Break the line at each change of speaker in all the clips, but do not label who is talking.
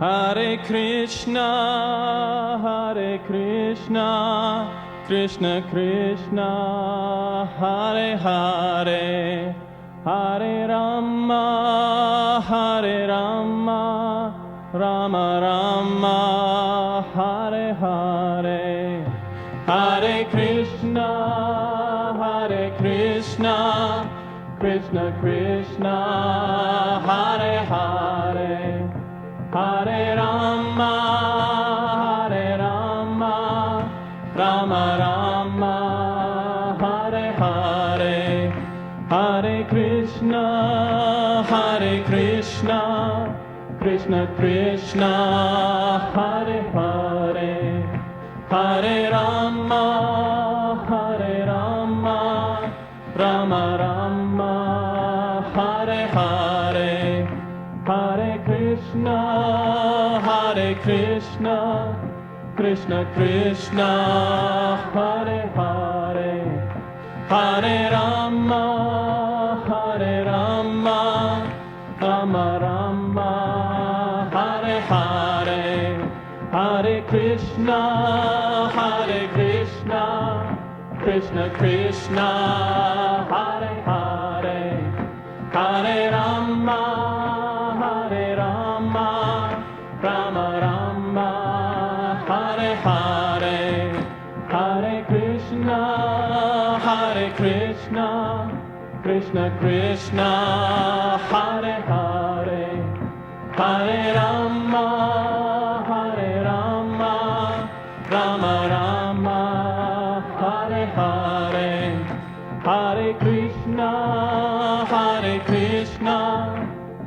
Hare Krishna, Krishna Krishna, Hare Hare, Hare Rama, Rama Rama, Hare Hare, Hare Krishna, Krishna Krishna, Hare Hare, Hare Rama, Rama Rama, Hare Hare, Hare Krishna, Krishna Krishna, Hare Hare, Hare Rama, Rama Rama, Hare Hare, Hare Krishna, Krishna Krishna, Hare Hare, Hare Rama, Rama Rama, Hare Hare, Hare Krishna, Krishna Krishna, Hare Hare, Hare Rama, Rama Rama, Hare Hare, Hare Krishna, Krishna Krishna, Hare Hare, Hare Rama, Rama Rama, Hare Hare, Hare Krishna,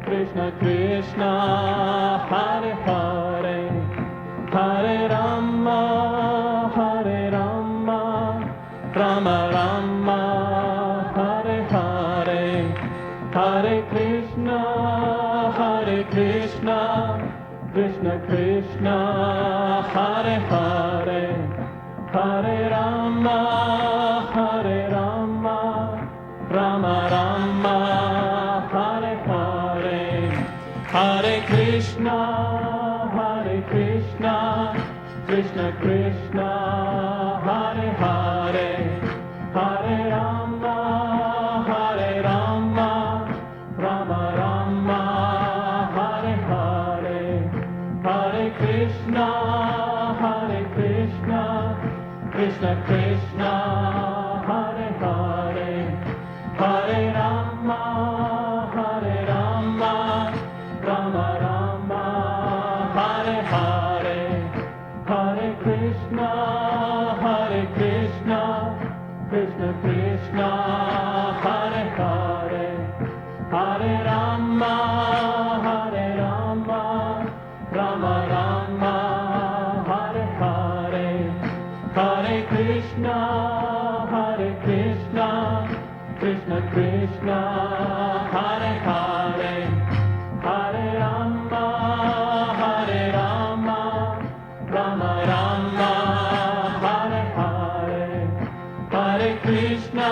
Krishna Krishna, Hare Hare, Hare Rama, Rama Rama, Hare Hare, Hare Krishna, Krishna Krishna, Hare Hare, Hare Rama, Rama Rama, Hare Hare, Hare Krishna, Krishna Krishna, Hare Hare, Hare Rama, Rama Rama, Hare Hare, Hare Krishna, Krishna Krishna, Hare Hare, Hare Rama, Rama Rama, Hare Hare, Hare Krishna, Krishna Krishna, Hare Hare, Hare Rama, Rama Rama, Hare Hare, Hare Krishna, Krishna Krishna, Hare Hare, Hare Rama, Rama Rama, Hare Hare, Hare Krishna, Krishna Krishna, Hare Hare, Hare Rama, Rama Rama, Hare Hare, Hare Krishna,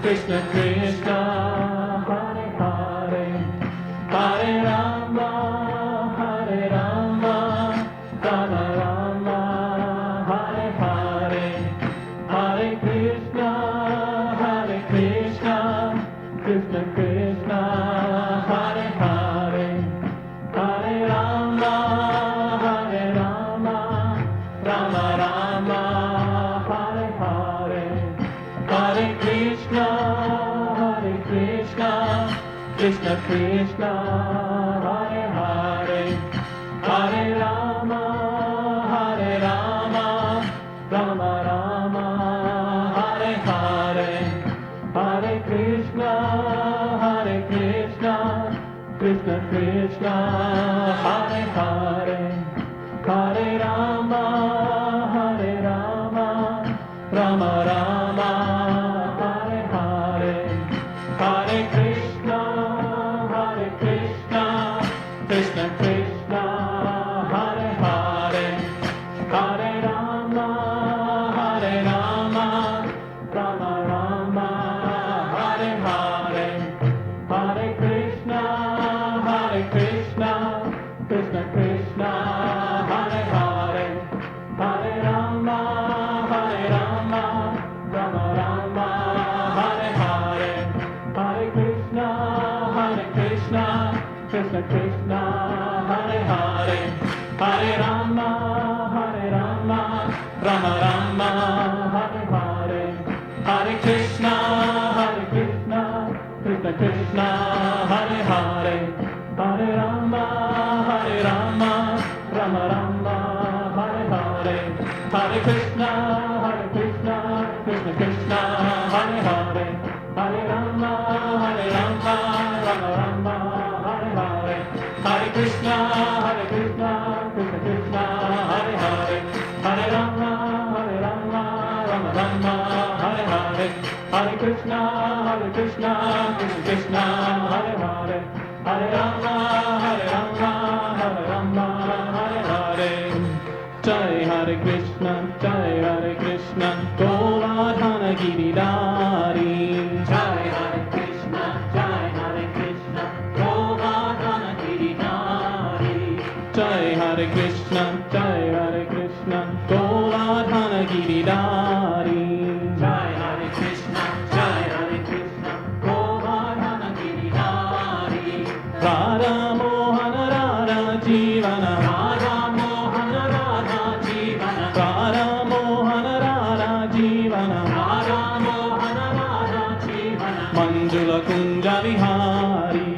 Krishna Krishna, Hare Hare, Hare Rama, Rama Rama, Hare Hare, Hare Krishna, Krishna Krishna, Hare Hare, Hare Rama, Rama Rama, Hare Hare, Hare Krishna, Krishna Krishna, Hare Hare, Hare Rama, Rama Rama, Hare Hare, Hare Krishna, Krishna Krishna, Hare Hare, Hare Rama, Rama Rama, Hare Hare, Hare Krishna, Rama Rama, Hare Hare, Hare Krishna, Krishna Krishna, Hare Hare, Hare Rama, Hare Rama, Hare Rama, Hare Hare. Jai Hare Krishna, Govardhana Giridhari.
Jai Hare Krishna, Govardhana Giridhari.
Jai Hare Krishna, Govardhana Giridhari.
Jai Hare Krishna, Govardhana Giridhari.
Radha Mohana Radha Jivana,
Radha Mohana Radha Jivana,
Radha Mohana Radha Jivana,
Radha Mohana Radha Jivana,
Manjula Kunja Vihari.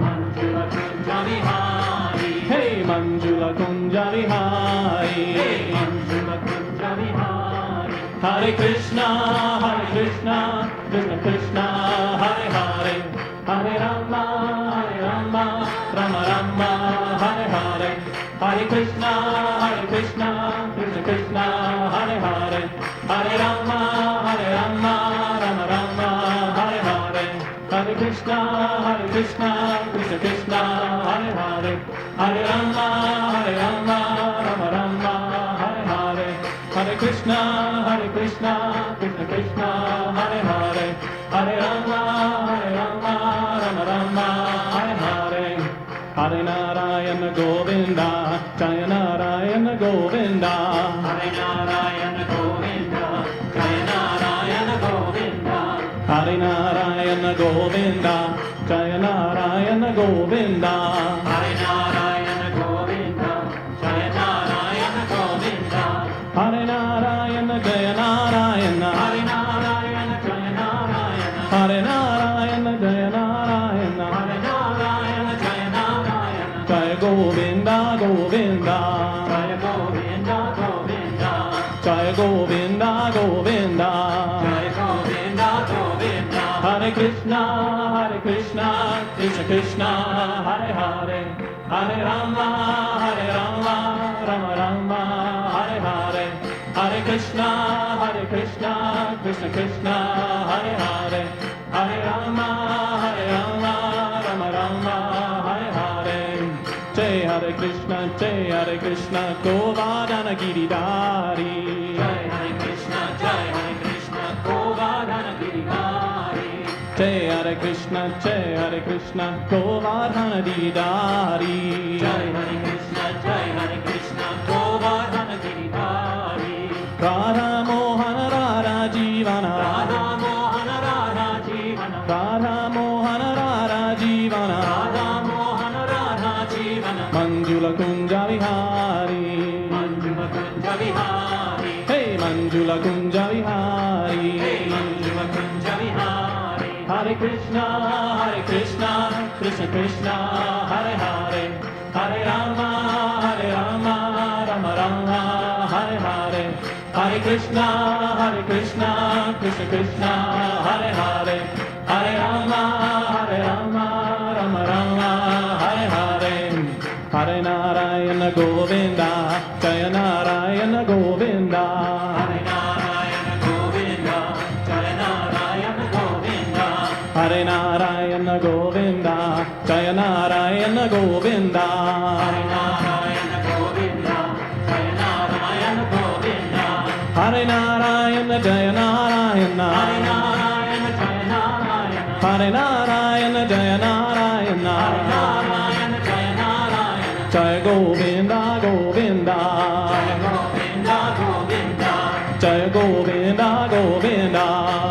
Manjula Kunja Vihari.
Hey Manjula Kunja Vihari.
Hey Manjula Kunja Vihari.
Hare Krishna, Krishna Krishna, Hare Hare, Hare Rama, Rama Rama, Hare Hare, Hare Krishna, Krishna Krishna, Hare Hare, Hare Rama, Rama Rama, Hare Hare, Hare Krishna, Krishna Krishna, Hare Hare, Hare Rama, Rama Rama, Hare Hare, Hare Krishna, Krishna Krishna, Hare Hare, Hare Rama, Rama Rama, Hare Hare. Hare Narayana Govinda, Jaya Narayana Govinda.
Hare Narayana Govinda, Jaya Narayana Govinda.
Hare Narayana Govinda, Jaya Narayana Govinda.
Hare Narayana Govinda, Jaya Narayana Govinda.
Hare Narayana Jaya Narayana.
Hare Narayana Jaya Narayana.
Hare Narayana Jaya Narayana.
Hare Narayana Jaya Narayana.
Jaya Govinda Govinda.
Jaya Govinda Govinda.
Jaya Govinda Govinda.
Jaya Govinda Govinda.
Hare Krishna, Krishna Krishna, Hare Hare, Hare Rama, Rama Rama, Hare Hare, Hare Krishna, Krishna Krishna, Hare Hare, Hare Rama, Rama Rama, Hare Hare. Jai Hare Krishna, Govardhana Giridhari.
Jai Hare Krishna, Govardhana Giridhari.
Jai Hare Krishna, Govardhana Giridhari.
Jai Hare Krishna, Govardhana Giridhari.
Radha Mohana Radha Jivana,
Radha Mohana Radha Jivana,
Radha Mohana Radha Jivana,
Radha Mohana Radha Jivana.
Manjula Kunja Vihari.
Manjula Kunja Vihari.
Hey Manjula Kunja Vihari.
Hey Manjula Kunja Vihari.
Hare Krishna, Krishna Krishna, Hare Hare, Hare Rama, Rama Rama, Hare Hare, Hare Krishna, Krishna Krishna, Hare Hare, Hare Rama, Rama Rama, Hare Hare. Hare Narayana Govinda, Jaya Narayana Govinda.
Hare Narayana Govinda, Jaya Narayana Govinda.
Hare Narayana Govinda, Jaya Narayana Govinda.
Hare Narayana Govinda, Jaya Narayana Govinda.
Hare Narayana Jaya Narayana.
Hare Narayana Jaya Narayana.
Hare Narayana Jaya Narayana.
Hare Narayana Jaya Narayana.
Jaya Govinda Govinda.
Jaya Govinda Govinda.
Jaya Govinda Govinda.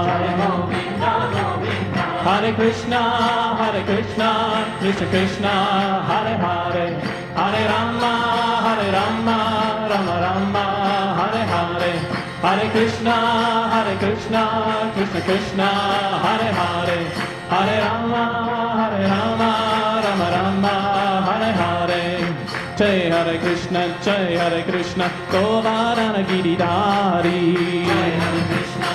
Jaya Govinda Govinda.
Hare Krishna, Krishna Krishna, Hare Hare, Hare Rama, Rama Rama, Hare Hare, Hare Krishna, Krishna Krishna, Hare Hare, Hare Rama, Rama Rama, Hare Hare. Jai Hare Krishna, Govardhana Giridhari.
Jai Hare Krishna,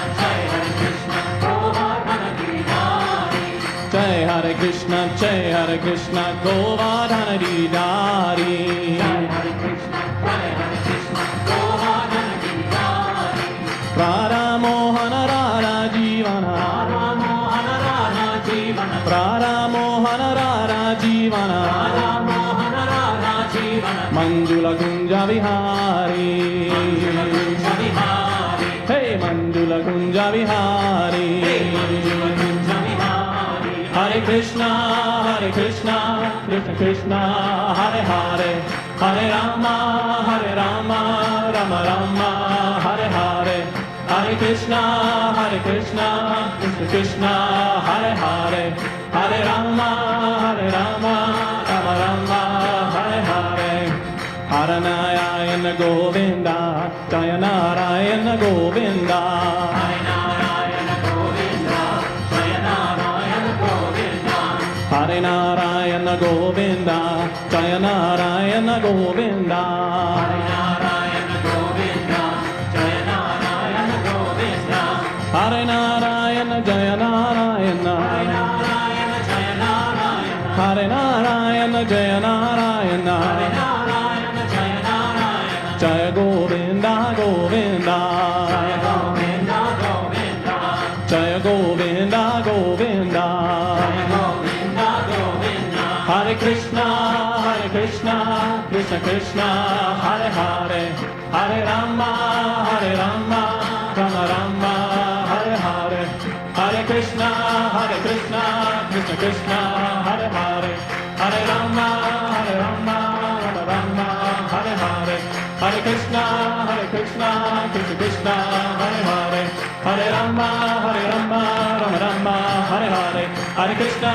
Govardhana Giridhari.
Jai Hare Krishna, Govardhana Giridhari.
Jai Hare Krishna, Govardhana Giridhari.
Radha Mohan Rara Jivana
Radha Mohan Radha Jivana
Radha Mohan Rara Jivana
Radha Mohan Radha Jivana
Manjula Kunja Vihari
Kunja Vihari
Hey Manjula Kunja Vihari
Manjula Kunja Vihari
Hare Krishna Krishna Krishna Hare Hare Hare Rama Rama Rama Hare Hare Hare Krishna Krishna Krishna Hare Hare Hare Rama Rama Rama Hare Hare Hare Narayana Govinda Jaya Narayana Govinda
Hare Narayana Govinda Jaya Narayana Govinda
Hare Narayana Govinda Jaya Narayana Govinda
Hare Narayana Govinda Jaya Narayana Govinda
Hare Narayana Jaya Narayana
Hare Narayana Jaya Narayana
Hare Narayana Jaya Narayana
Hare Narayana Jaya Narayana
Jaya Govinda Govinda
Jaya Govinda Govinda
Jaya Govinda Govinda
Jaya Govinda Govinda
Hare Krishna Krishna Krishna Hare Hare Hare Rama Rama Rama Hare Hare Hare Krishna Krishna Krishna Hare Hare Hare Rama Rama Rama Hare Hare Hare Krishna Krishna Krishna Hare Hare Hare Rama Rama Rama Hare Hare Hare Krishna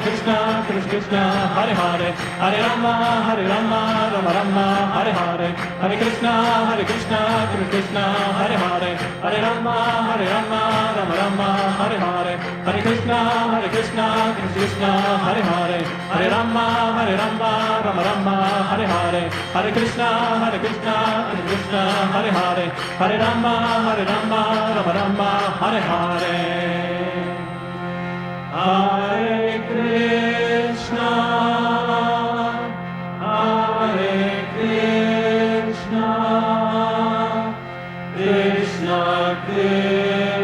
Krishna Krishna Hare Hare Hare Rama Rama Rama Hare Hare Hare Krishna Krishna Hare Hare Hare Rama Rama Rama Hare Hare Hare Krishna Krishna Hare Hare Hare Rama Rama Rama Hare Hare Hare Krishna Krishna Hare Hare Hare Rama Rama Rama Hare Hare Hare Krishna Krishna Krishna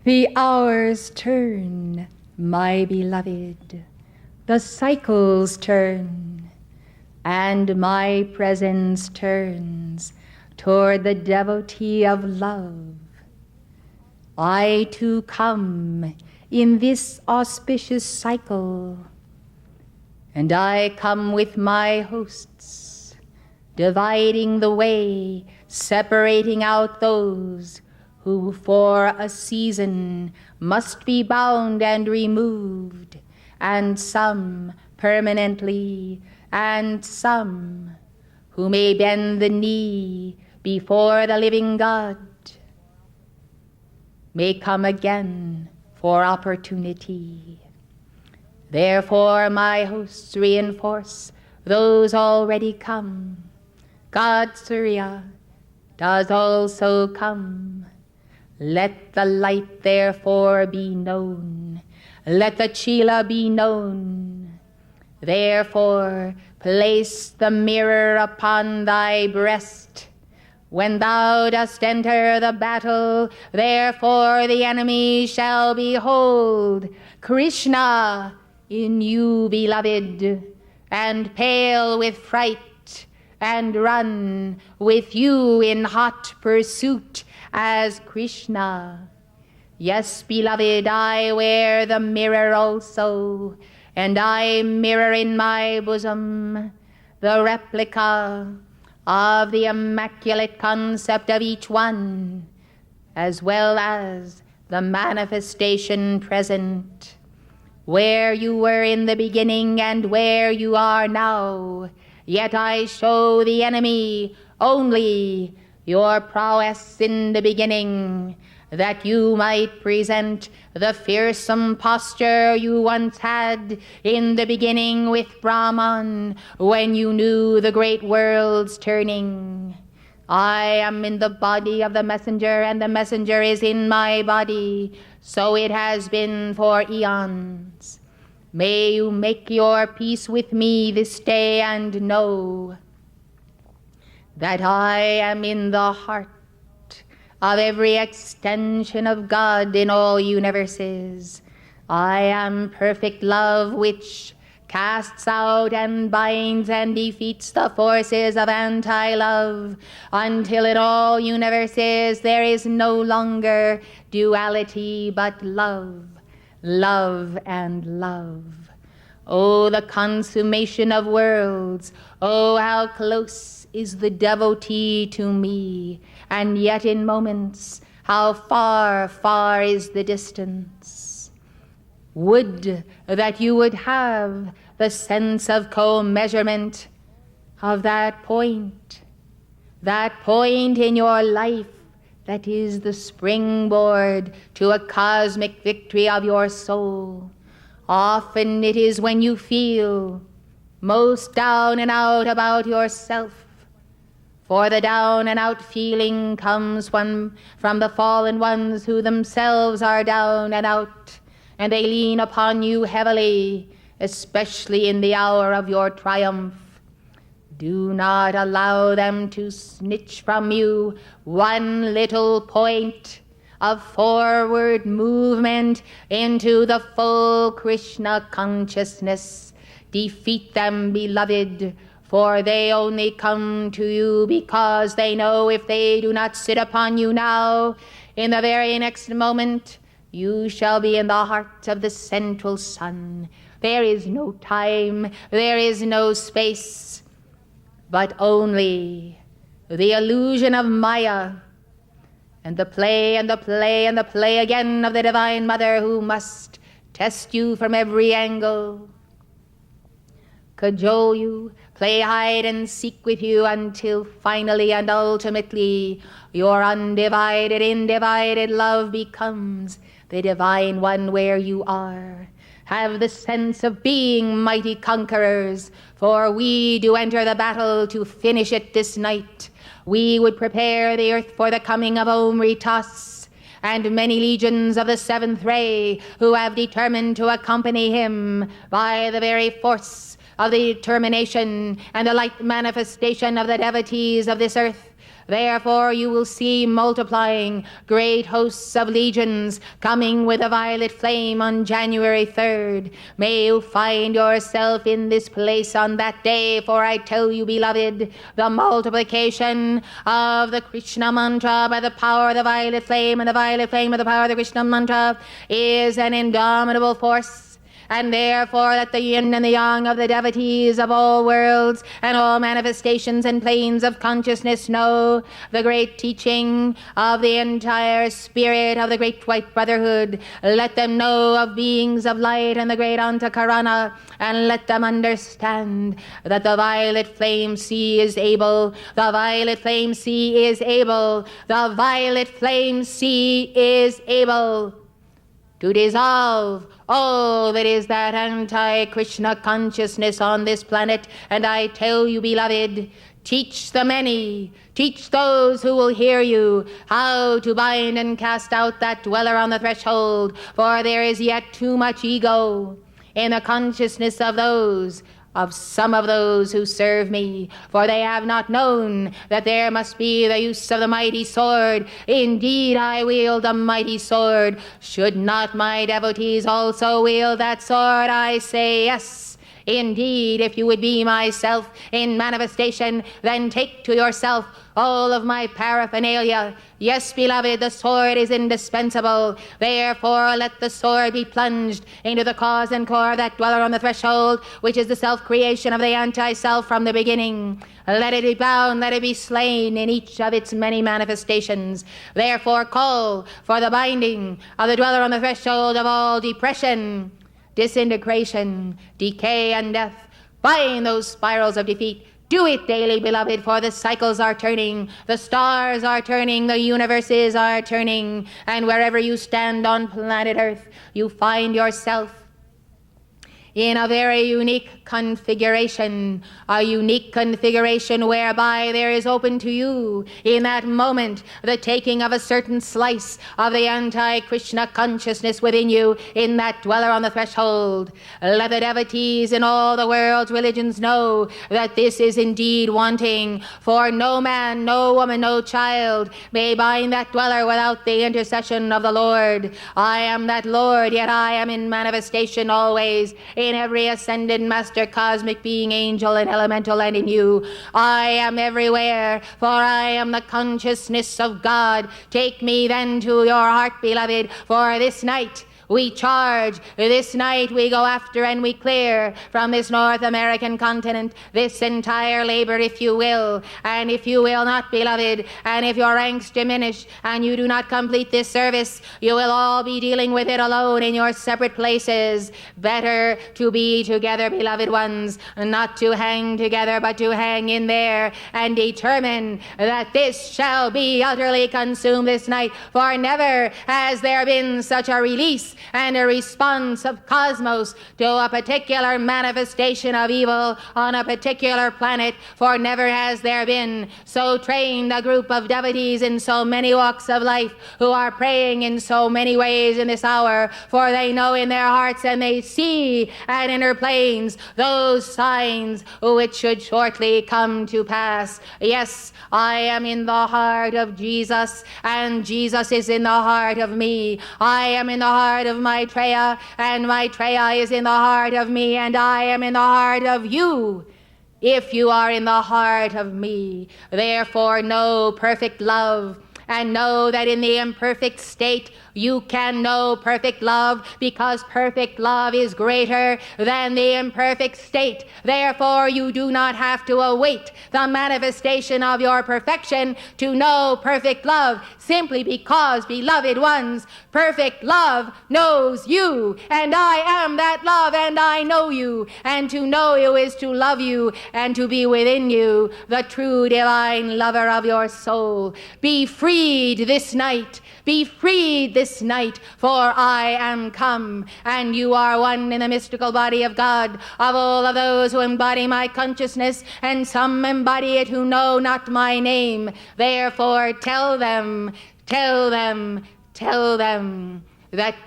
The hours turn, my beloved, the cycles turn, and my presence turns toward the devotee of love. I too come in this auspicious cycle, and I come with my hosts, dividing the way, separating out those who for a season must be bound and removed, and some permanently, and some who may bend the knee before the living God, may come again for opportunity. Therefore my hosts reinforce those already come. God Surya does also come. Let the light therefore be known. Let the Chila be known. Therefore place the mirror upon thy breast. When thou dost enter the battle, therefore the enemy shall behold Krishna in you, beloved, and pale with fright, and run with you in hot pursuit as Krishna. Yes, beloved, I wear the mirror also, and I mirror in my bosom the replica of the immaculate concept of each one, as well as the manifestation present. where you were in the beginning and where you are now. Yet I show the enemy only your prowess in the beginning, that you might present the fearsome posture you once had in the beginning with Brahman, when you knew the great world's turning. I am in the body of the messenger, and the messenger is in my body. So it has been for eons. May you make your peace with me this day and know that I am in the heart of every extension of God in all universes. I am perfect love, which casts out and binds and defeats the forces of anti-love, until in all universes there is no longer duality but love, love and love. Oh, the consummation of worlds! Oh, how close is the devotee to me, and yet in moments how far, far is the distance. Would that you would have the sense of co-measurement of that point in your life that is the springboard to a cosmic victory of your soul. Often it is when you feel most down and out about yourself, for the down and out feeling comes from the fallen ones who themselves are down and out, and they lean upon you heavily, especially in the hour of your triumph. Do not allow them to snitch from you one little point of forward movement into the full Krishna consciousness. Defeat them, beloved, for they only come to you because they know if they do not sit upon you now, in the very next moment, you shall be in the heart of the central sun. There is no time, there is no space, but only the illusion of Maya, and the play and the play and the play again of the Divine Mother, who must test you from every angle, cajole you, play hide and seek with you, until finally and ultimately your undivided, individed love becomes the Divine One where you are. Have the sense of being mighty conquerors, for we do enter the battle to finish it this night. We would prepare the earth for the coming of Omritas, and many legions of the seventh ray who have determined to accompany him by the very force of the determination and the light manifestation of the devotees of this earth. Therefore you will see multiplying great hosts of legions coming with a violet flame on January 3rd. May you find yourself in this place on that day, for I tell you, beloved, the multiplication of the Krishna Mantra by the power of the violet flame, and the violet flame of the power of the Krishna Mantra is an indomitable force. And therefore let the yin and the yang of the devotees of all worlds and all manifestations and planes of consciousness know the great teaching of the entire spirit of the great white brotherhood. Let them know of beings of light and the great Antakarana, and let them understand that the violet flame sea is able, the violet flame sea is able, the violet flame sea is able to dissolve all that is that anti-Krishna consciousness on this planet. And I tell you, beloved, teach the many, teach those who will hear you, how to bind and cast out that dweller on the threshold, for there is yet too much ego in the consciousness of some of those who serve me, for they have not known that there must be the use of the mighty sword. Indeed, I wield the mighty sword. Should not my devotees also wield that sword? I say yes. Indeed, if you would be myself in manifestation, then take to yourself all of my paraphernalia. Yes, beloved, the sword is indispensable. Therefore, let the sword be plunged into the cause and core of that dweller on the threshold, which is the self-creation of the anti-self from the beginning. Let it be bound, let it be slain in each of its many manifestations. Therefore, call for the binding of the dweller on the threshold of all depression, disintegration, decay, and death. Bind those spirals of defeat. Do it daily, beloved, for the cycles are turning, the stars are turning, the universes are turning, and wherever you stand on planet Earth, you find yourself in a very unique configuration, a unique configuration whereby there is open to you in that moment the taking of a certain slice of the anti-Krishna consciousness within you in that dweller on the threshold. Let the devotees in all the world's religions know that this is indeed wanting, for no man, no woman, no child may bind that dweller without the intercession of the Lord. I am that Lord, yet I am in manifestation always, in every ascended master, cosmic being, angel, and elemental, and in you. I am everywhere, for I am the consciousness of God. Take me then to your heart, beloved, for this night we charge. This night we go after and we clear from this North American continent this entire labor, if you will. And if you will not, beloved, and if your ranks diminish and you do not complete this service, you will all be dealing with it alone in your separate places. Better to be together, beloved ones, not to hang together, but to hang in there and determine that this shall be utterly consumed this night, for never has there been such a release and a response of cosmos to a particular manifestation of evil on a particular planet, for never has there been so trained a group of devotees in so many walks of life who are praying in so many ways in this hour, for they know in their hearts and they see at inner planes those signs which should shortly come to pass. Yes, I am in the heart of Jesus, and Jesus is in the heart of me. I am in the heart of Maitreya, and Maitreya is in the heart of me, and I am in the heart of you, if you are in the heart of me. Therefore know perfect love, and know that in the imperfect state you can know perfect love, because perfect love is greater than the imperfect state. Therefore you do not have to await the manifestation of your perfection to know perfect love, simply because, beloved ones, perfect love knows you, and I am that love, and I know you, and to know you is to love you, and to be within you, the true divine lover of your soul. Be freed this night. Be freed this night, for I am come, and you are one in the mystical body of God, of all of those who embody my consciousness, and some embody it who know not my name. Therefore tell them that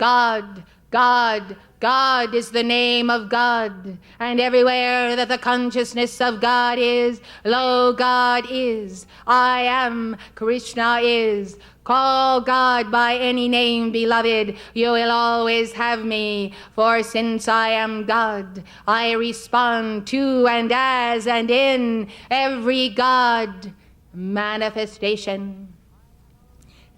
God is the name of God, and everywhere that the consciousness of God is, lo, God is. I am, Krishna is. Call God by any name, beloved, you will always have me, for since I am God, I respond to and as and in every God manifestation.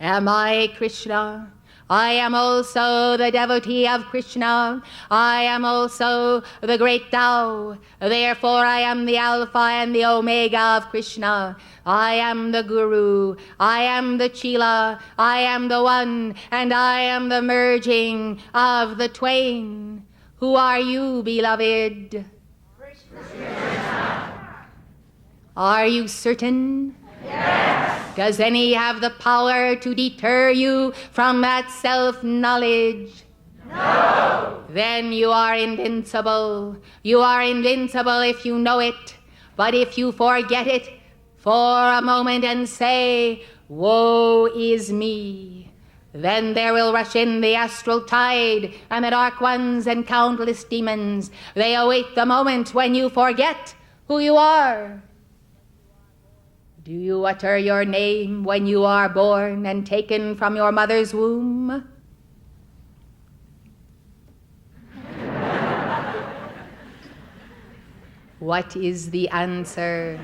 Am I Krishna? I am also the devotee of Krishna. I am also the great Tao. Therefore I am the Alpha and the Omega of Krishna. I am the Guru. I am the Chela. I am the one, and I am the merging of the twain. Who are you, beloved? Krishna. Are you certain?
Yes.
Does any have the power to deter you from that self-knowledge?
No.
Then you are invincible. You are invincible if you know it. But if you forget it for a moment and say, woe is me, then there will rush in the astral tide and the dark ones and countless demons. They await the moment when you forget who you are. Do you utter your name when you are born and taken from your mother's womb? What is the answer?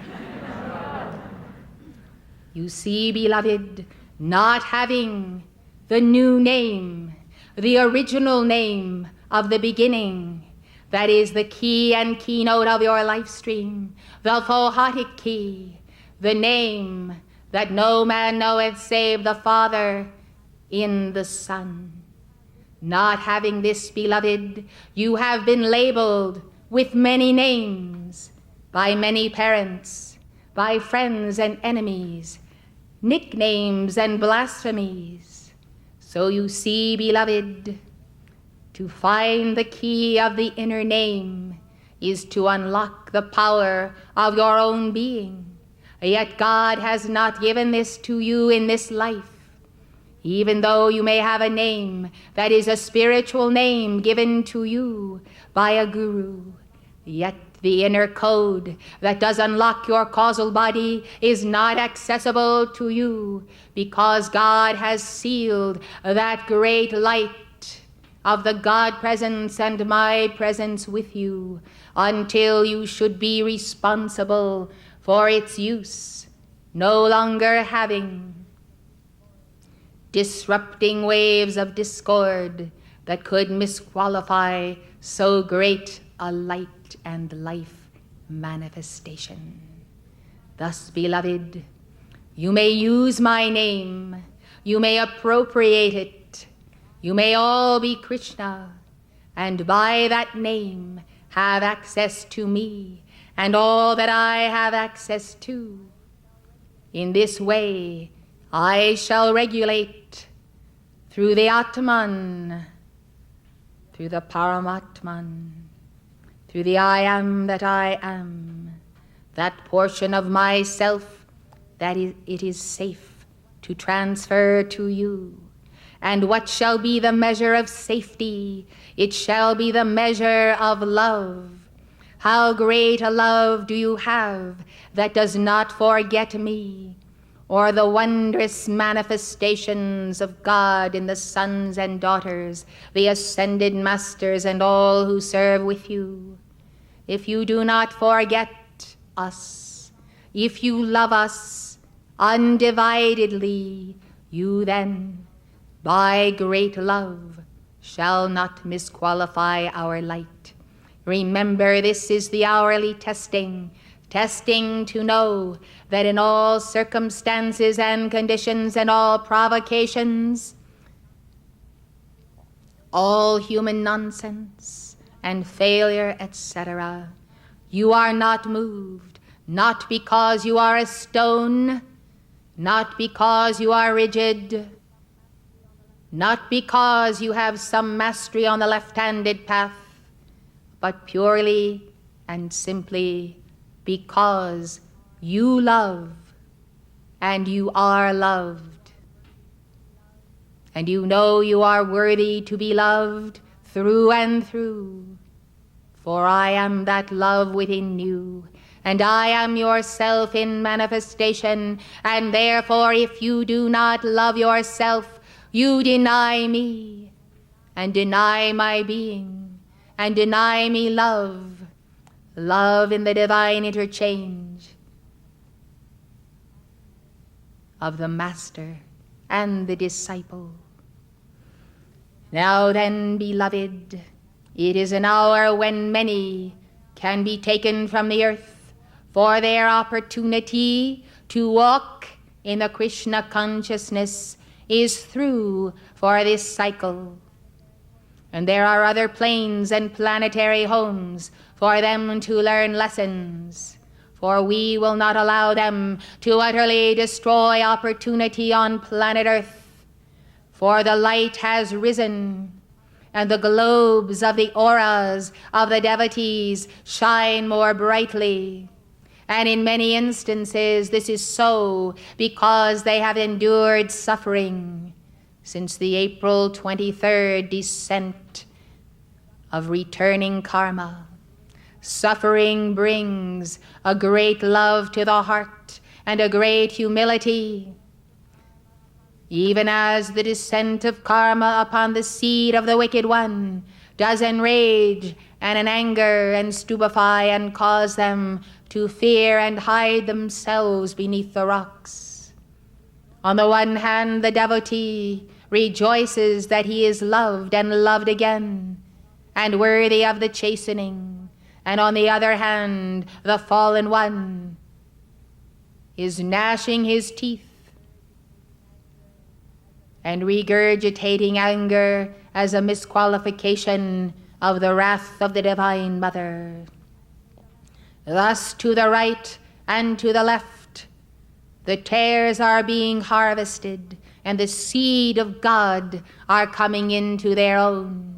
You see, beloved, not having the new name, the original name of the beginning, that is the key and keynote of your life stream, the Phohatic key, the name that no man knoweth save the Father in the Son. Not having this, beloved, you have been labeled with many names by many parents, by friends and enemies, nicknames and blasphemies. So you see, beloved, to find the key of the inner name is to unlock the power of your own being. Yet God has not given this to you in this life. Even though you may have a name that is a spiritual name given to you by a guru, yet the inner code that does unlock your causal body is not accessible to you, because God has sealed that great light of the God presence and my presence with you until you should be responsible for its use, no longer having disrupting waves of discord that could misqualify so great a light and life manifestation. Thus, beloved, you may use my name, you may appropriate it, you may all be Krishna, and by that name have access to me and all that I have access to. In this way, I shall regulate through the Atman, through the Paramatman, through the I am that I am, that portion of myself that it is safe to transfer to you. And what shall be the measure of safety? It shall be the measure of love. How great a love do you have that does not forget me, or the wondrous manifestations of God in the sons and daughters, the ascended masters, and all who serve with you. If you do not forget us, if you love us undividedly, you then, by great love, shall not misqualify our light. Remember, this is the hourly testing to know that in all circumstances and conditions and all provocations, all human nonsense and failure, etc., you are not moved, not because you are a stone, not because you are rigid, not because you have some mastery on the left-handed path, but purely and simply because you love and you are loved. And you know you are worthy to be loved through and through. For I am that love within you, and I am yourself in manifestation, and therefore if you do not love yourself, you deny me, and deny my being, and deny me love in the divine interchange of the master and the disciple. Now then, beloved, it is an hour when many can be taken from the earth, for their opportunity to walk in the Krishna consciousness is through for this cycle. And there are other planes and planetary homes for them to learn lessons, for we will not allow them to utterly destroy opportunity on planet Earth. For the light has risen, and the globes of the auras of the devotees shine more brightly. And in many instances this is so because they have endured suffering since the April 23rd descent of returning karma. Suffering brings a great love to the heart and a great humility, even as the descent of karma upon the seed of the wicked one does enrage and in anger and stupefy and cause them to fear and hide themselves beneath the rocks. On the one hand, the devotee rejoices that he is loved and loved again and worthy of the chastening, and on the other hand, the fallen one is gnashing his teeth and regurgitating anger as a misqualification of the wrath of the Divine Mother. Thus, to the right and to the left, the tares are being harvested, and the seed of God are coming into their own.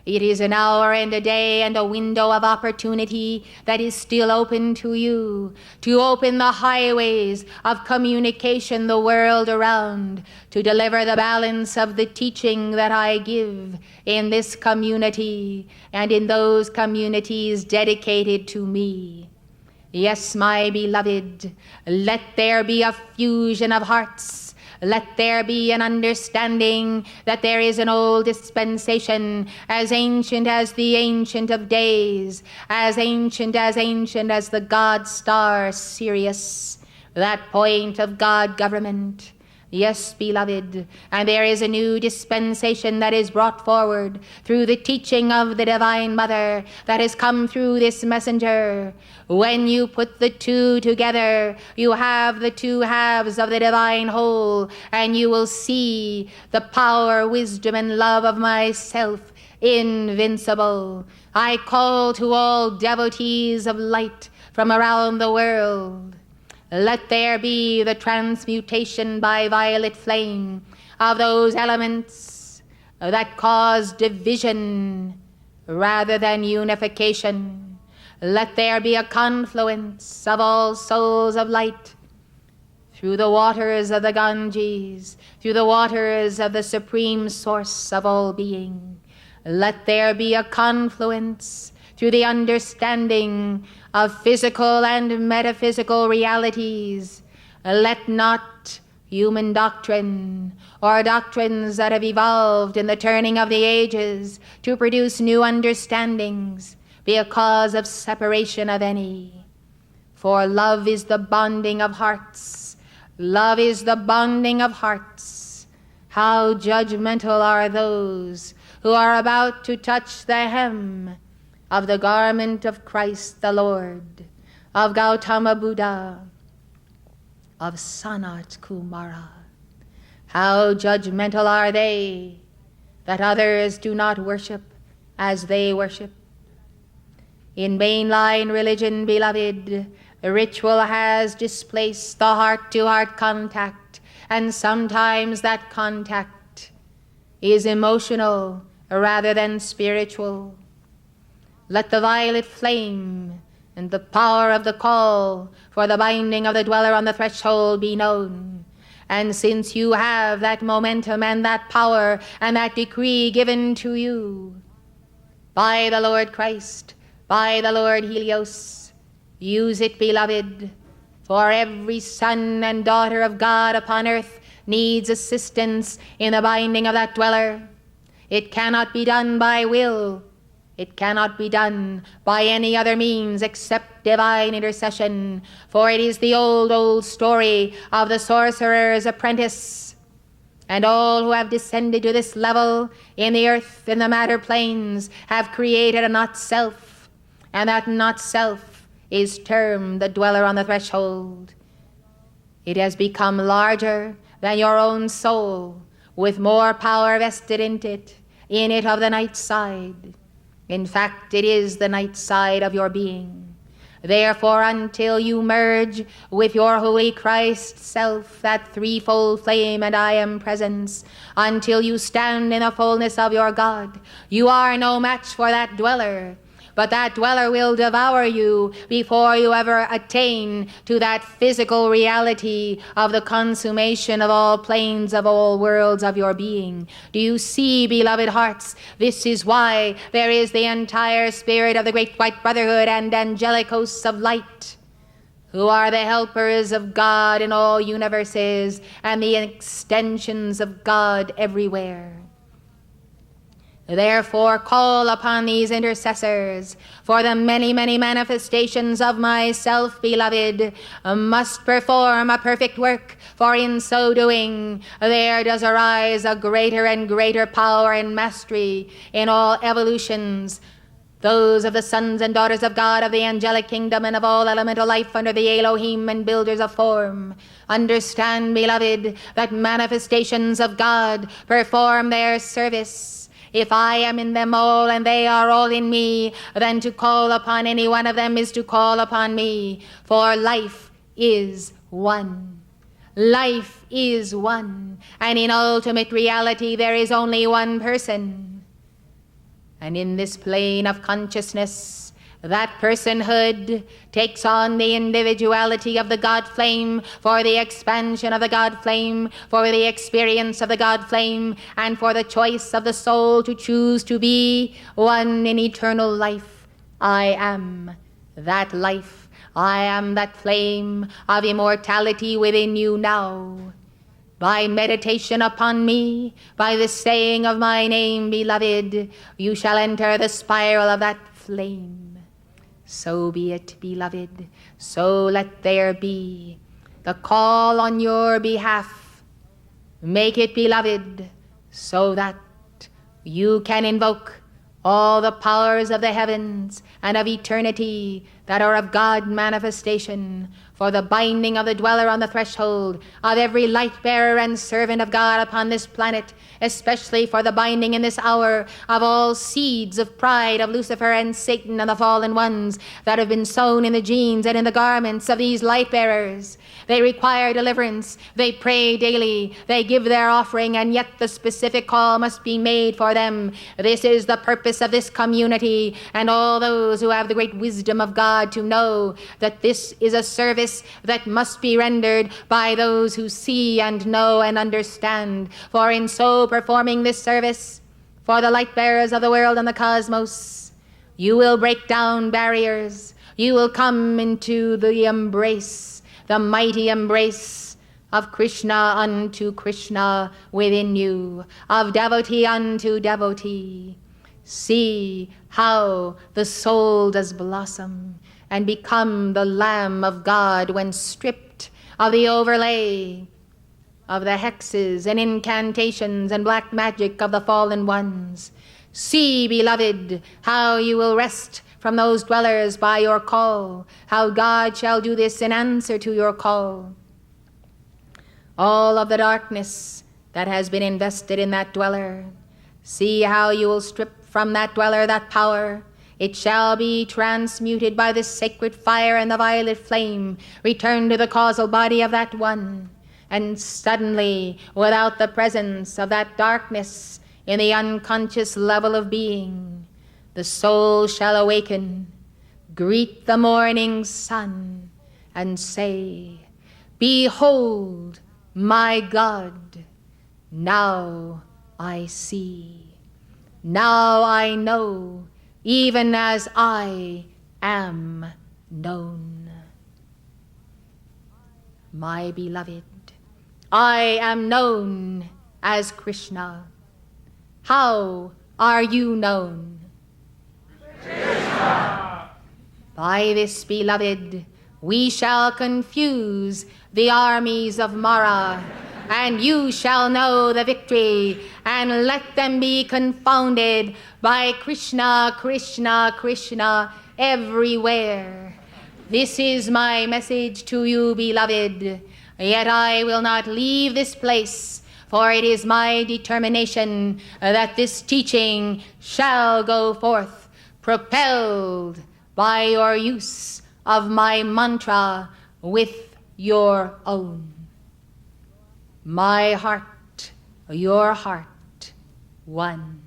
It is an hour and a day and a window of opportunity that is still open to you, to open the highways of communication the world around, to deliver the balance of the teaching that I give in this community and in those communities dedicated to me. Yes, my beloved, let there be a fusion of hearts. Let there be an understanding that there is an old dispensation as ancient as the Ancient of Days, as ancient as the God star Sirius, that point of God government. Yes, beloved, and there is a new dispensation that is brought forward through the teaching of the Divine Mother that has come through this messenger. When you put the two together, you have the two halves of the divine whole, and you will see the power, wisdom, and love of myself invincible. I call to all devotees of light from around the world. Let there be the transmutation by violet flame of those elements that cause division rather than unification. Let there be a confluence of all souls of light through the waters of the Ganges, through the waters of the supreme source of all being. Let there be a confluence through the understanding of physical and metaphysical realities. Let not human doctrine or doctrines that have evolved in the turning of the ages to produce new understandings be a cause of separation of any. For love is the bonding of hearts. Love is the bonding of hearts. How judgmental are those who are about to touch the hem of the garment of Christ the Lord, of Gautama Buddha, of Sanat Kumara. How judgmental are they that others do not worship as they worship. In mainline religion, beloved, ritual has displaced the heart-to-heart contact, and sometimes that contact is emotional rather than spiritual. Let the violet flame and the power of the call for the binding of the dweller on the threshold be known. And since you have that momentum and that power and that decree given to you by the Lord Christ, by the Lord Helios, use it, beloved, for every son and daughter of God upon earth needs assistance in the binding of that dweller. It cannot be done by will. It cannot be done by any other means except divine intercession, for it is the old story of the sorcerer's apprentice. And all who have descended to this level in the earth, in the matter planes, have created a not-self, and that not-self is termed the dweller on the threshold. It has become larger than your own soul, with more power vested in it of the night side. In fact, it is the night side of your being. Therefore, until you merge with your holy Christ self, that threefold flame and I am presence, until you stand in the fullness of your God, you are no match for that dweller. But that dweller will devour you before you ever attain to that physical reality of the consummation of all planes, of all worlds of your being. Do you see, beloved hearts? This is why there is the entire spirit of the great white brotherhood and angelic hosts of light, who are the helpers of God in all universes and the extensions of God everywhere. Therefore, call upon these intercessors, for the many, many manifestations of myself, beloved, must perform a perfect work, for in so doing, there does arise a greater and greater power and mastery in all evolutions, those of the sons and daughters of God, of the angelic kingdom, and of all elemental life under the Elohim and builders of form. Understand, beloved, that manifestations of God perform their service. If I am in them all and they are all in me, then to call upon any one of them is to call upon me, for life is one. Life is one, and in ultimate reality there is only one person. And in this plane of consciousness, that personhood takes on the individuality of the God flame for the expansion of the God flame, for the experience of the God flame, and for the choice of the soul to choose to be one in eternal life. I am that life. I am that flame of immortality within you now. By meditation upon me, by the saying of my name, beloved, you shall enter the spiral of that flame. So be it, beloved, so let there be. The call on your behalf, make it, beloved, so that you can invoke all the powers of the heavens and of eternity that are of God manifestation, for the binding of the dweller on the threshold, of every light-bearer and servant of God upon this planet, especially for the binding in this hour of all seeds of pride of Lucifer and Satan and the fallen ones that have been sown in the genes and in the garments of these light-bearers. They require deliverance. They pray daily. They give their offering, and yet the specific call must be made for them. This is the purpose of this community, and all those who have the great wisdom of God to know that this is a service that must be rendered by those who see and know and understand. For in so performing this service for the light bearers of the world and the cosmos, you will break down barriers. You will come into the embrace, the mighty embrace of Krishna unto Krishna within you, of devotee unto devotee. See how the soul does blossom and become the Lamb of God when stripped of the overlay of the hexes and incantations and black magic of the fallen ones. See, beloved, how you will rest from those dwellers by your call, how God shall do this in answer to your call. All of the darkness that has been invested in that dweller, see how you will strip from that dweller that power. It shall be transmuted by the sacred fire and the violet flame, return to the causal body of that one. And suddenly, without the presence of that darkness in the unconscious level of being, the soul shall awaken, greet the morning sun, and say, "Behold, my God, now I see. Now I know, even as I am known." My beloved, I am known as Krishna. How are you known?
Krishna.
By this, beloved, we shall confuse the armies of Mara, and you shall know the victory, and let them be confounded by Krishna, Krishna, Krishna everywhere. This is my message to you, beloved. Yet I will not leave this place, for it is my determination that this teaching shall go forth, propelled by your use of my mantra with your own. My heart, your heart, one.